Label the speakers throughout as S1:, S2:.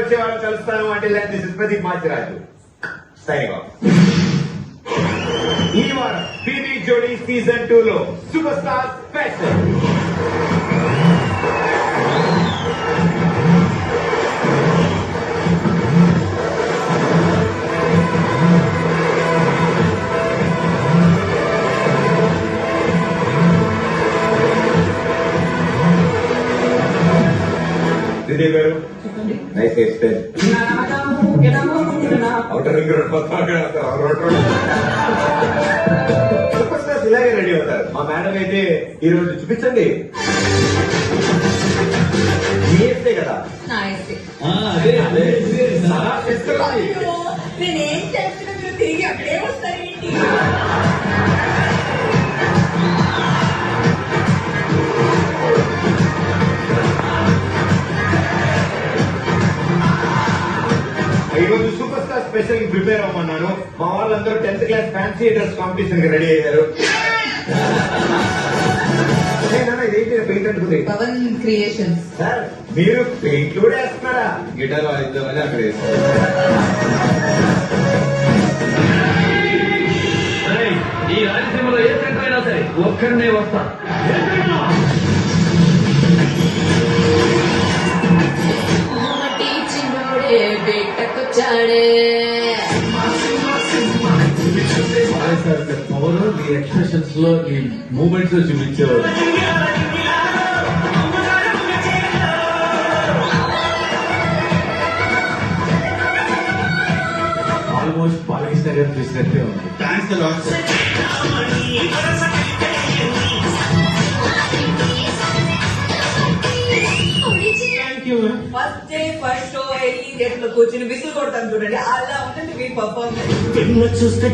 S1: వచ్చే వాళ్ళు కలుస్తాను అంటే this is Pradeep Machiraju signing off. ఈ వారం బీబీ జోడీ సీజన్ 2 లో సూపర్ స్టార్ స్పెషల్. శ్రీదేవి గారు nice hair style. Outer ring road super stars ఇలాగే రెడీ అవుతారు. మా మేడం అయితే ఈ రోజు చూపించండి. చేస్తే కదా
S2: నేనేం చేస్తున్నా తిరిగి అక్కడే వస్తారేంటి?
S1: ఈరోజు సూపర్ స్టార్ స్పెషల్ కి ప్రిపేర్ అవ్వమన్నాను. మా వాళ్ళందరూ 10th class fancy dress competition కి రెడీ అయ్యారు. ఇదేంటి పెయింట్ అంటుకుంది?
S2: పవన్ క్రియేషన్స్.
S1: సార్ మీరు పెయింట్లు కూడా వేస్తున్నారా? గిటార్ వాయిద్దామని అక్కడ వేస్తారు.
S3: ఈ రాయలసీమలో ఏ సెంటర్ అయినా సరే ఒక్కడనే వస్తా. పవన్ మీ ఎక్స్ప్రెషన్స్ లో మీ మూమెంట్స్ లో చూపించేవారు. ఆల్మోస్ట్ బాలకృష్ణ గారు చూసినట్టే ఉంది.
S1: Thanks lot.
S2: First day first show వెళ్ళి థియేటర్ లో కూర్చుని విసులు కొడతాను చూడండి, అలా ఉంటుంది మీ పర్ఫార్మెన్స్.
S4: చూస్తే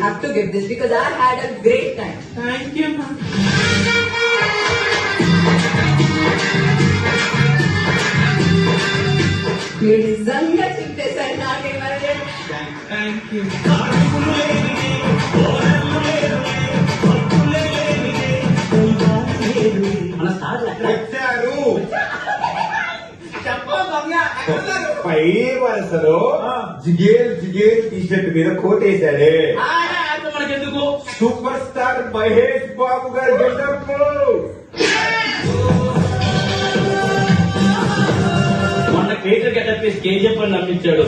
S2: have to give this because I had a great time.
S4: Thank you.
S2: మీరు నిజంగా చింపేశారు నాకేమన్నా.
S4: Thank you.
S1: వచ్చారు పై వరుసలో జిగేల్ జిగేల్ టీషర్ట్ మీద కోటేశాడే
S4: మనకెందుకు?
S1: సూపర్ స్టార్ మహేష్ బాబు గారు గెటప్.
S4: మొన్న కేటర్ గెటప్ వేసి కేజీఎఫ్ అని నమ్మించాడు.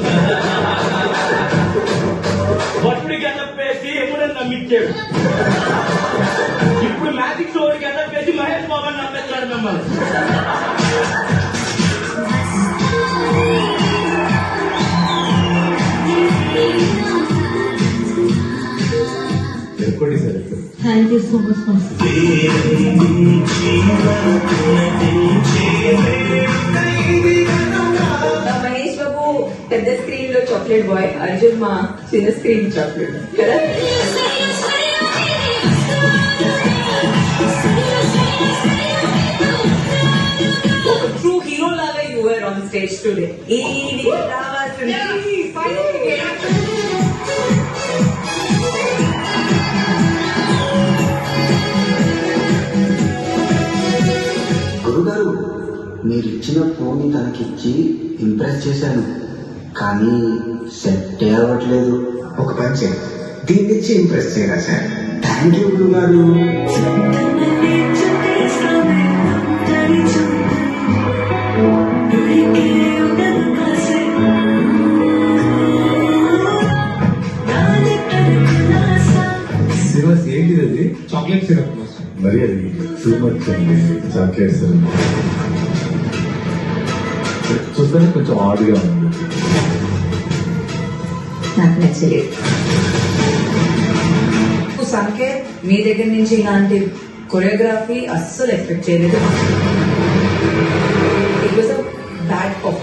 S4: భటుడి గెటప్ వేసి ఎప్పుడని నమ్మించాడు. ఇప్పుడు మ్యాజిక్ షో గెటప్ వేసి మహేష్ బాబు అని నమ్మించాడు మిమ్మల్ని.
S2: Thank you so much. Mahesh Babu పెద్ద స్క్రీన్ లో చాక్లెట్ బాయ్, అర్జున్ మా చిన్న స్క్రీన్ చాక్లెట్ కదా. ఒక ట్రూ హీరో లాగా you were on stage today. ఇది రావాల్సింది.
S5: గురుగారు, మీరు ఇచ్చిన ఫోన్ తనకిచ్చి ఇంప్రెస్ చేశాను, కానీ సెట్ అవ్వట్లేదు.
S1: ఒక పని చేయండి, దీన్నిచ్చి ఇంప్రెస్ చేయరా సార్?
S5: థ్యాంక్ యూ గురుగారు.
S3: సిరప్ ఏంటిది? అది చాక్లెట్ సిరప్. మరి అది టూ మచ్ అండి. చాక్లెట్ సిరప్ చూస్తే కొంచెం ఆడుగా ఉంది.
S2: నాకు నచ్చలేదు. సంకేత్ మీ దగ్గర నుంచి ఇలాంటి కొరియోగ్రఫీ అస్సలు ఎక్స్పెక్ట్ చేయలేదు. It was a bad performance.